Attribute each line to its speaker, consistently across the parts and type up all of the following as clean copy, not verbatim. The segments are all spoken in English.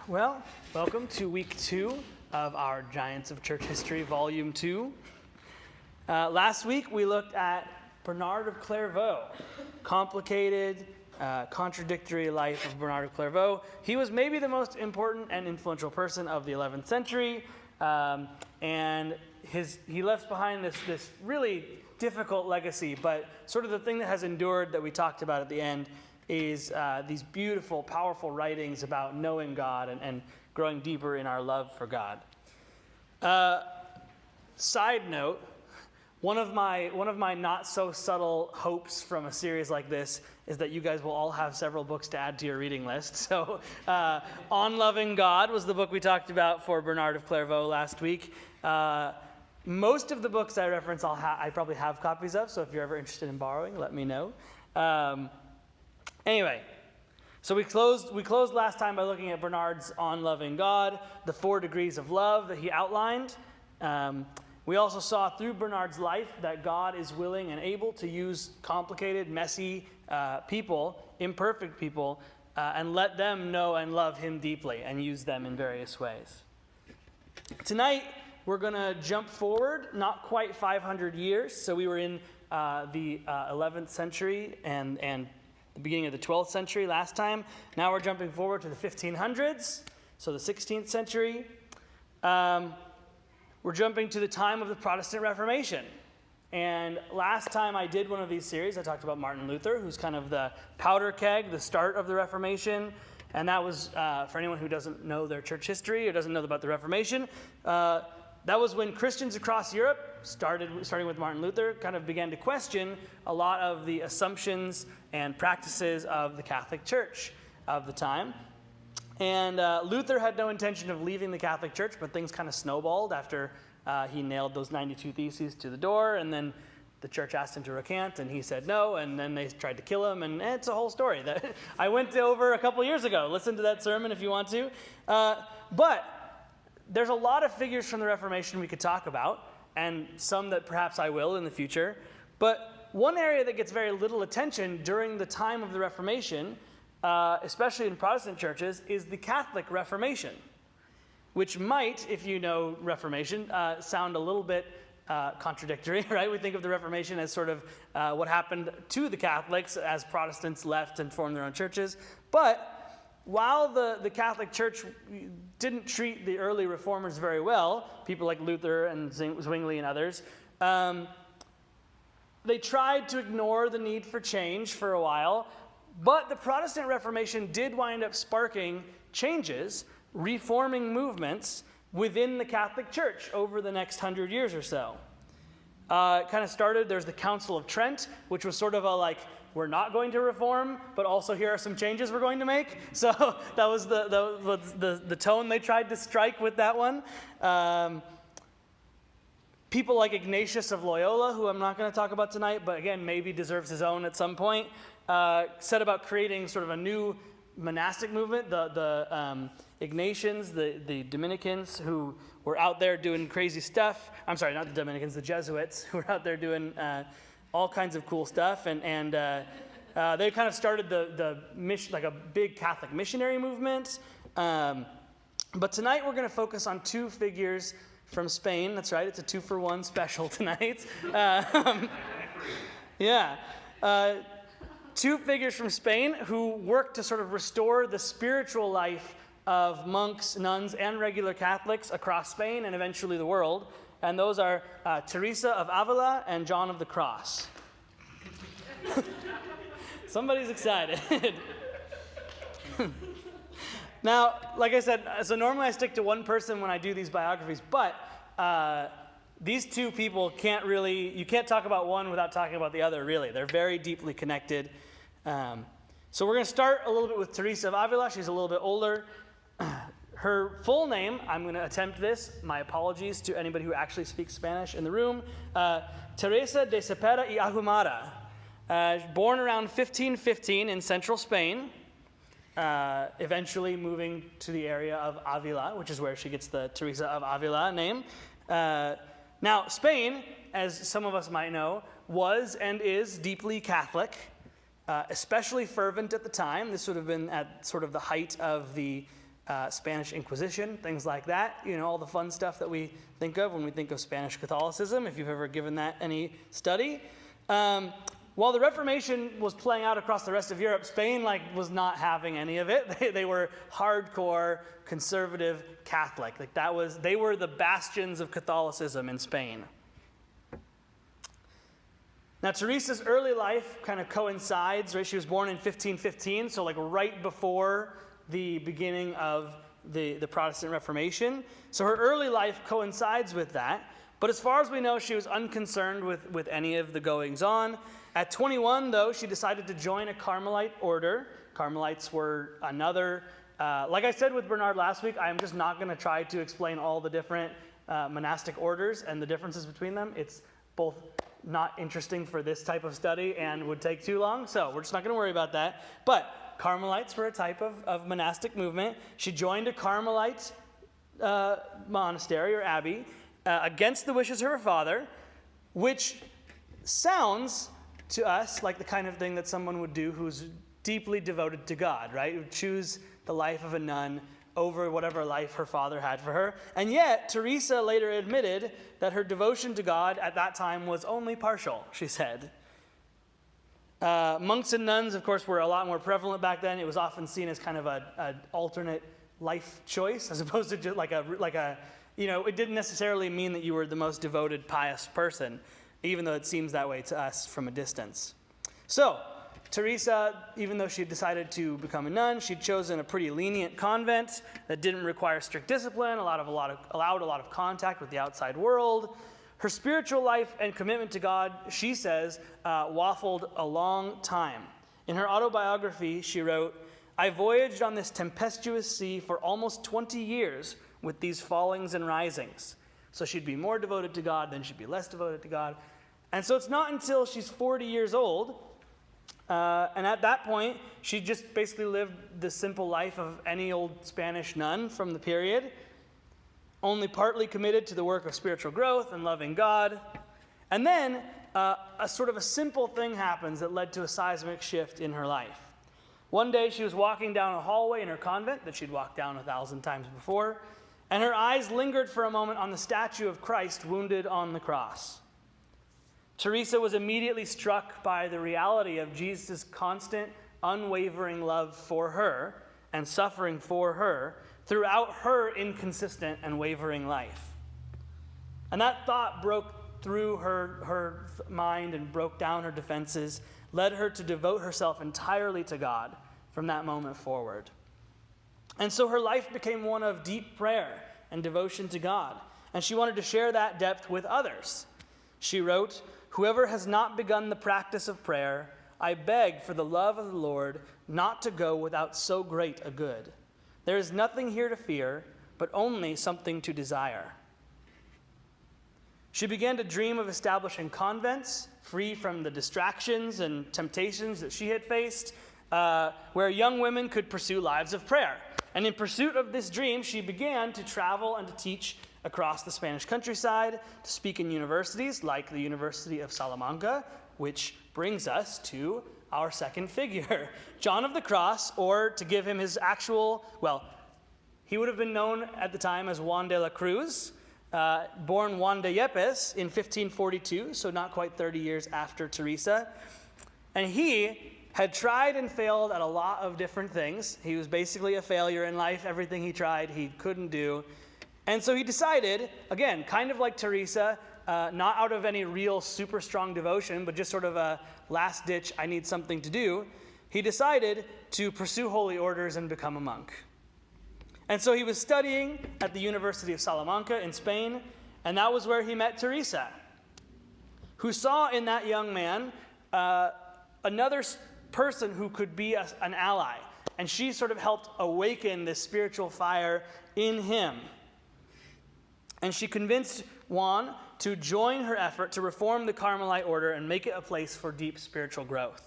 Speaker 1: Well, welcome to week 2 of our Giants of Church History, Volume 2. Last week we looked at Bernard of Clairvaux, complicated, contradictory life of Bernard of Clairvaux. He was maybe the most important and influential person of the 11th century, and he left behind this really difficult legacy, but sort of the thing that has endured that we talked about at the end is these beautiful, powerful writings about knowing God and growing deeper in our love for God. Side note, one of my not so subtle hopes from a series like this is that you guys will all have several books to add to your reading list. So On Loving God was the book we talked about for Bernard of Clairvaux last week. Most of the books I reference I probably have copies of, so if you're ever interested in borrowing, let me know. Anyway, so we closed last time by looking at Bernard's On Loving God, the 4 degrees of love that he outlined. We also saw through Bernard's life that God is willing and able to use complicated, messy people, imperfect people, and let them know and love him deeply and use them in various ways. Tonight, we're going to jump forward, not quite 500 years. So we were in the 11th century and the beginning of the 12th century last time. Now we're jumping forward to the 1500s, so the 16th century. We're jumping to the time of the Protestant Reformation. And last time I did one of these series, I talked about Martin Luther, who's kind of the powder keg, the start of the Reformation. And that was, for anyone who doesn't know their church history or doesn't know about the Reformation, that was when Christians across Europe, starting with Martin Luther, kind of began to question a lot of the assumptions and practices of the Catholic Church of the time. And Luther had no intention of leaving the Catholic Church, but things kind of snowballed after he nailed those 92 Theses to the door, and then the church asked him to recant, and he said no, and then they tried to kill him, and it's a whole story that I went over a couple years ago. Listen to that sermon if you want to. But there's a lot of figures from the Reformation we could talk about, and some that perhaps I will in the future. But one area that gets very little attention during the time of the Reformation, especially in Protestant churches, is the Catholic Reformation, which might, if you know Reformation, sound a little bit contradictory, right? We think of the Reformation as sort of what happened to the Catholics as Protestants left and formed their own churches. But while the Catholic Church didn't treat the early reformers very well, people like Luther and Zwingli and others, they tried to ignore the need for change for a while, but the Protestant Reformation did wind up sparking changes, reforming movements within the Catholic Church over the next 100 years or so. It kind of started, there's the Council of Trent, which was sort of we're not going to reform, but also here are some changes we're going to make. So that was the tone they tried to strike with that one. People like Ignatius of Loyola, who I'm not going to talk about tonight, but again, maybe deserves his own at some point, set about creating sort of a new monastic movement. The Ignatians, the Dominicans, who were out there doing crazy stuff. I'm sorry, not the Dominicans, the Jesuits, who were out there doing all kinds of cool stuff, and they kind of started the mission, like a big Catholic missionary movement. But tonight we're going to focus on 2 figures from Spain. That's right, it's a 2-for-1 special tonight. Yeah. 2 figures from Spain who worked to sort of restore the spiritual life of monks, nuns, and regular Catholics across Spain and eventually the world. And those are Teresa of Avila and John of the Cross. Somebody's excited. Now, like I said, so normally I stick to one person when I do these biographies, but these 2 people you can't talk about one without talking about the other, really. They're very deeply connected. So we're going to start a little bit with Teresa of Avila. She's a little bit older. Her full name, I'm going to attempt this. My apologies to anybody who actually speaks Spanish in the room. Teresa de Cepeda y Ahumada. Born around 1515 in central Spain, eventually moving to the area of Avila, which is where she gets the Teresa of Avila name. Now, Spain, as some of us might know, was and is deeply Catholic. especially fervent at the time. This would have been at sort of the height of the Spanish Inquisition, things like that. All the fun stuff that we think of when we think of Spanish Catholicism, if you've ever given that any study. While the Reformation was playing out across the rest of Europe, Spain was not having any of it. They were hardcore conservative Catholic. They were the bastions of Catholicism in Spain. Now, Teresa's early life kind of coincides, right? She was born in 1515, so right before the beginning of the Protestant Reformation. So her early life coincides with that. But as far as we know, she was unconcerned with any of the goings-on. At 21, though, she decided to join a Carmelite order. Carmelites were another, like I said with Bernard last week, I'm just not going to try to explain all the different monastic orders and the differences between them. It's both not interesting for this type of study and would take too long, so we're just not going to worry about that. But Carmelites were a type of monastic movement. She joined a Carmelite monastery or abbey against the wishes of her father, which sounds to us like the kind of thing that someone would do who's deeply devoted to God, right? Who would choose the life of a nun over whatever life her father had for her. And yet, Teresa later admitted that her devotion to God at that time was only partial, she said. Monks and nuns, of course, were a lot more prevalent back then. It was often seen as kind of an alternate life choice, as opposed to just it didn't necessarily mean that you were the most devoted, pious person, even though it seems that way to us from a distance. So, Teresa, even though she had decided to become a nun, she'd chosen a pretty lenient convent that didn't require strict discipline, allowed a lot of contact with the outside world. Her spiritual life and commitment to God, she says, waffled a long time. In her autobiography, she wrote, "I voyaged on this tempestuous sea for almost 20 years with these fallings and risings." So she'd be more devoted to God, then she'd be less devoted to God. And so it's not until she's 40 years old, and at that point, she just basically lived the simple life of any old Spanish nun from the period, only partly committed to the work of spiritual growth and loving God. And then a sort of a simple thing happens that led to a seismic shift in her life. One day she was walking down a hallway in her convent that she'd walked down 1,000 times before, and her eyes lingered for a moment on the statue of Christ wounded on the cross. Teresa was immediately struck by the reality of Jesus' constant, unwavering love for her and suffering for her throughout her inconsistent and wavering life. And that thought broke through her mind and broke down her defenses, led her to devote herself entirely to God from that moment forward. And so her life became one of deep prayer and devotion to God, and she wanted to share that depth with others. She wrote, "Whoever has not begun the practice of prayer, I beg for the love of the Lord not to go without so great a good. There is nothing here to fear, but only something to desire." She began to dream of establishing convents, free from the distractions and temptations that she had faced, where young women could pursue lives of prayer. And in pursuit of this dream, she began to travel and to teach across the Spanish countryside, to speak in universities like the University of Salamanca, which brings us to our second figure, John of the Cross, or to give him his actual, he would have been known at the time as Juan de la Cruz, born Juan de Yepes in 1542, so not quite 30 years after Teresa. And he had tried and failed at a lot of different things. He was basically a failure in life. Everything he tried, he couldn't do. And so he decided, again, kind of like Teresa, not out of any real super strong devotion, but just sort of a last-ditch, I need something to do, he decided to pursue holy orders and become a monk. And so he was studying at the University of Salamanca in Spain, and that was where he met Teresa, who saw in that young man another person who could be an ally. And she sort of helped awaken this spiritual fire in him. And she convinced Juan to join her effort to reform the Carmelite order and make it a place for deep spiritual growth.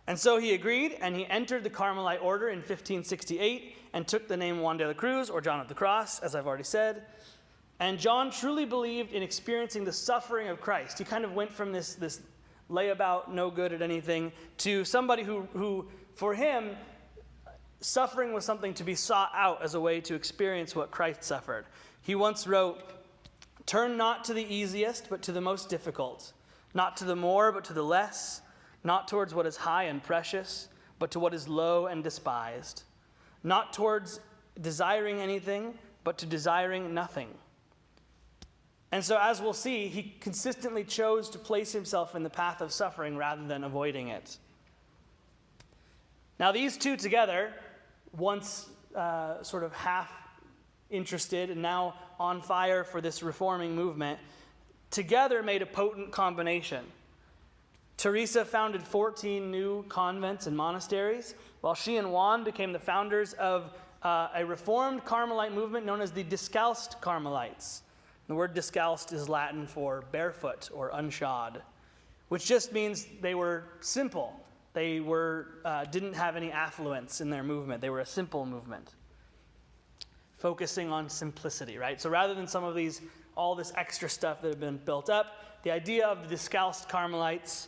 Speaker 1: And so he agreed, and he entered the Carmelite order in 1568 and took the name Juan de la Cruz, or John of the Cross, as I've already said. And John truly believed in experiencing the suffering of Christ. He kind of went from this layabout, no good at anything, to somebody who for him, suffering was something to be sought out as a way to experience what Christ suffered. He once wrote, "Turn not to the easiest, but to the most difficult. Not to the more, but to the less. Not towards what is high and precious, but to what is low and despised. Not towards desiring anything, but to desiring nothing." And so, as we'll see, he consistently chose to place himself in the path of suffering rather than avoiding it. Now, these two together, once sort of half interested and now on fire for this reforming movement, together made a potent combination. Teresa founded 14 new convents and monasteries, while she and Juan became the founders of a reformed Carmelite movement known as the Discalced Carmelites. The word discalced is Latin for barefoot or unshod, which just means they were simple. They didn't have any affluence in their movement. They were a simple movement, focusing on simplicity, right? So rather than all this extra stuff that had been built up, the idea of the Discalced Carmelites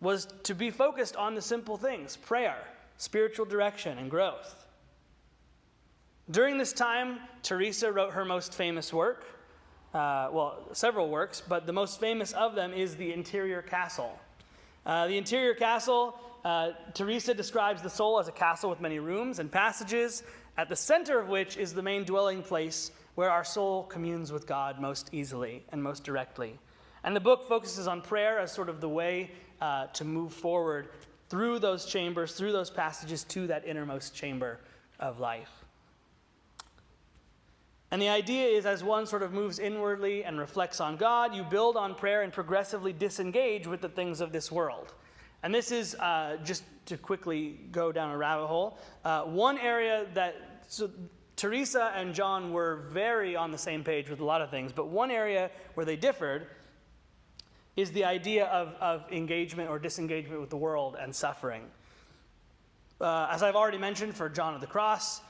Speaker 1: was to be focused on the simple things: prayer, spiritual direction, and growth. During this time, Teresa wrote her most famous work. Several works, but the most famous of them is The Interior Castle. The Interior Castle, Teresa describes the soul as a castle with many rooms and passages, at the center of which is the main dwelling place where our soul communes with God most easily and most directly. And the book focuses on prayer as sort of the way to move forward through those chambers, through those passages to that innermost chamber of life. And the idea is, as one sort of moves inwardly and reflects on God, you build on prayer and progressively disengage with the things of this world. And this is, just to quickly go down a rabbit hole, one area so Teresa and John were very on the same page with a lot of things, but one area where they differed is the idea of engagement or disengagement with the world and suffering. As I've already mentioned, for John of the Cross,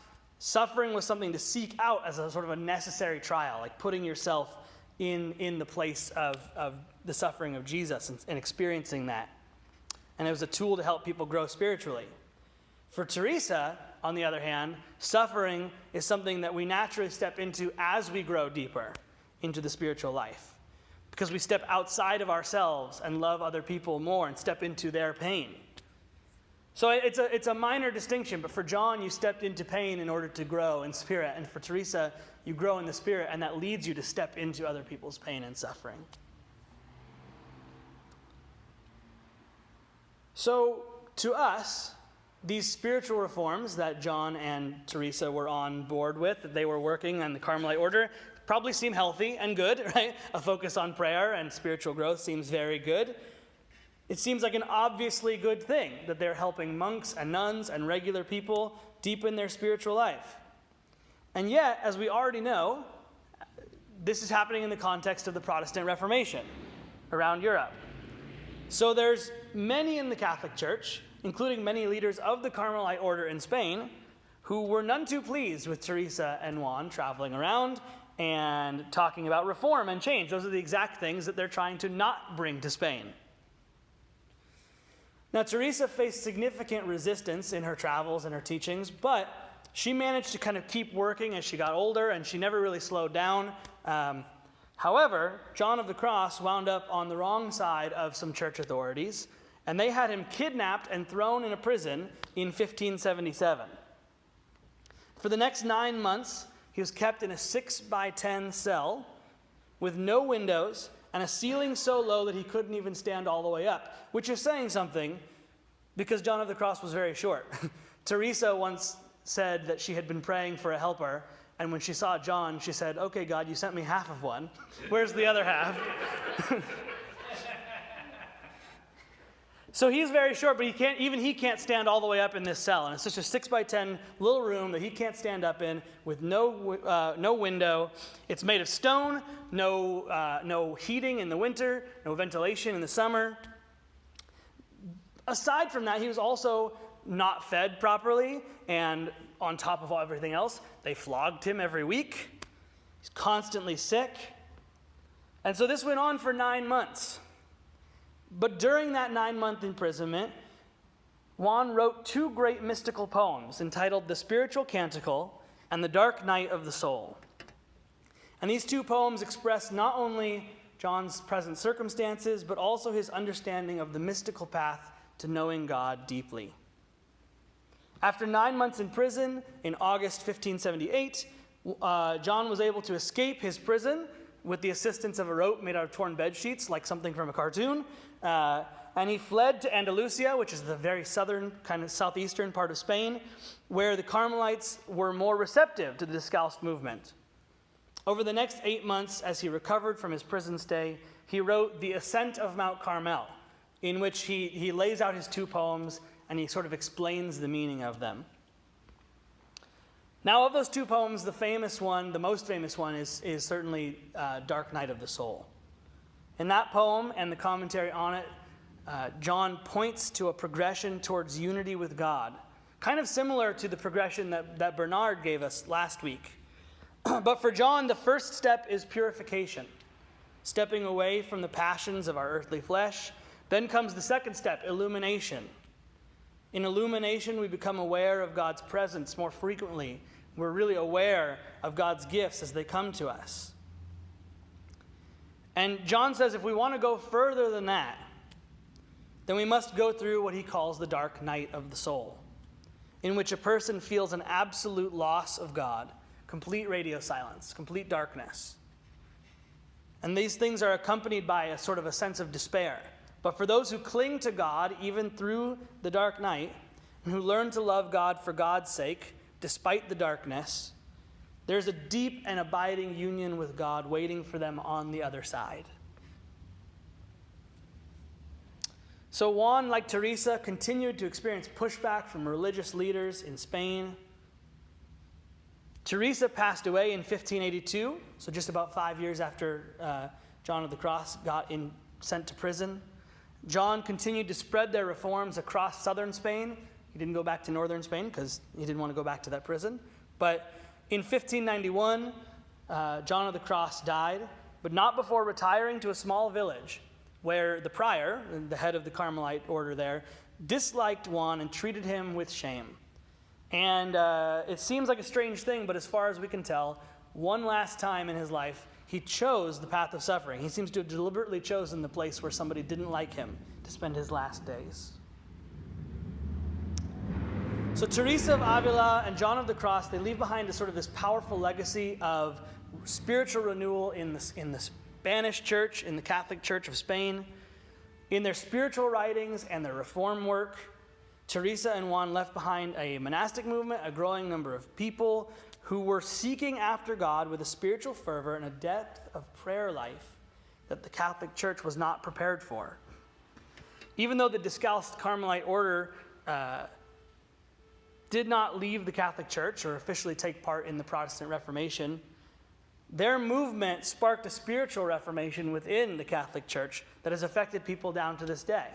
Speaker 1: suffering was something to seek out as a sort of a necessary trial, like putting yourself in the place of the suffering of Jesus and experiencing that. And it was a tool to help people grow spiritually. For Teresa, on the other hand, suffering is something that we naturally step into as we grow deeper into the spiritual life, because we step outside of ourselves and love other people more and step into their pain. So it's a minor distinction, but for John, you stepped into pain in order to grow in spirit, and for Teresa, you grow in the spirit, and that leads you to step into other people's pain and suffering. So to us, these spiritual reforms that John and Teresa were on board with, that they were working on the Carmelite order, probably seem healthy and good, right? A focus on prayer and spiritual growth seems very good. It seems like an obviously good thing that they're helping monks and nuns and regular people deepen their spiritual life. And yet, as we already know, this is happening in the context of the Protestant Reformation around Europe. So there's many in the Catholic Church, including many leaders of the Carmelite order in Spain, who were none too pleased with Teresa and Juan traveling around and talking about reform and change. Those are the exact things that they're trying to not bring to Spain. Now, Teresa faced significant resistance in her travels and her teachings, but she managed to kind of keep working as she got older, and she never really slowed down. However, John of the Cross wound up on the wrong side of some church authorities, and they had him kidnapped and thrown in a prison in 1577. For the next 9 months, he was kept in a 6x10 cell with no windows and a ceiling so low that he couldn't even stand all the way up, which is saying something because John of the Cross was very short. Teresa once said that she had been praying for a helper, and when she saw John, she said, "Okay, God, you sent me half of one. Where's the other half?" So he's very short, but he can't stand all the way up in this cell. And it's just a 6x10 little room that he can't stand up in with no window. It's made of stone, no heating in the winter, no ventilation in the summer. Aside from that, he was also not fed properly, and on top of everything else, they flogged him every week. He's constantly sick. And so this went on for 9 months. But during that 9-month imprisonment, Juan wrote two great mystical poems entitled The Spiritual Canticle and The Dark Night of the Soul. And these two poems express not only John's present circumstances, but also his understanding of the mystical path to knowing God deeply. After 9 months in prison, in August 1578, John was able to escape his prison with the assistance of a rope made out of torn bed sheets, like something from a cartoon. And he fled to Andalusia, which is the very southern, kind of southeastern part of Spain, where the Carmelites were more receptive to the Discalced movement. Over the next 8 months, as he recovered from his prison stay, he wrote The Ascent of Mount Carmel, in which he lays out his two poems and he sort of explains the meaning of them. Now, of those two poems, the most famous one is certainly Dark Night of the Soul. In that poem and the commentary on it, John points to a progression towards unity with God, kind of similar to the progression that Bernard gave us last week. But for John, the first step is purification, stepping away from the passions of our earthly flesh. Then comes the second step, illumination. In illumination, we become aware of God's presence more frequently. We're really aware of God's gifts as they come to us. And John says if we want to go further than that, then we must go through what he calls the dark night of the soul, in which a person feels an absolute loss of God, complete radio silence, complete darkness. And these things are accompanied by a sort of a sense of despair. But for those who cling to God, even through the dark night, and who learn to love God for God's sake, despite the darkness, there's a deep and abiding union with God waiting for them on the other side. So Juan, like Teresa, continued to experience pushback from religious leaders in Spain. Teresa passed away in 1582, so just about 5 years after John of the Cross got sent to prison. John continued to spread their reforms across southern Spain. He didn't go back to northern Spain because he didn't want to go back to that prison. But in 1591, John of the Cross died, but not before retiring to a small village where the prior, the head of the Carmelite order there, disliked Juan and treated him with shame. And it seems like a strange thing, but as far as we can tell, one last time in his life, he chose the path of suffering. He seems to have deliberately chosen the place where somebody didn't like him to spend his last days. So Teresa of Avila and John of the Cross, they leave behind this powerful legacy of spiritual renewal in the Spanish church, in the Catholic Church of Spain. In their spiritual writings and their reform work, Teresa and Juan left behind a monastic movement, a growing number of people who were seeking after God with a spiritual fervor and a depth of prayer life that the Catholic Church was not prepared for. Even though the Discalced Carmelite order did not leave the Catholic Church or officially take part in the Protestant Reformation, their movement sparked a spiritual reformation within the Catholic Church that has affected people down to this day.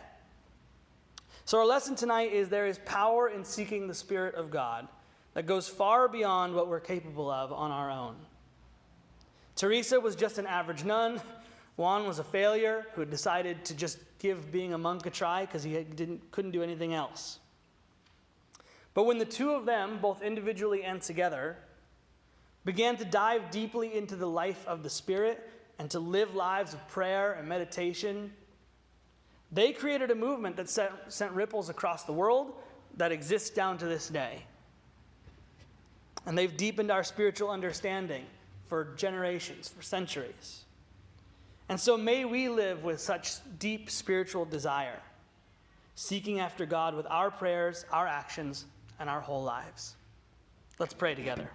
Speaker 1: So our lesson tonight is there is power in seeking the Spirit of God that goes far beyond what we're capable of on our own. Teresa was just an average nun. Juan was a failure who had decided to just give being a monk a try because he couldn't do anything else. But when the two of them, both individually and together, began to dive deeply into the life of the Spirit and to live lives of prayer and meditation, they created a movement that sent ripples across the world that exists down to this day. And they've deepened our spiritual understanding for generations, for centuries. And so may we live with such deep spiritual desire, seeking after God with our prayers, our actions, and our whole lives. Let's pray together.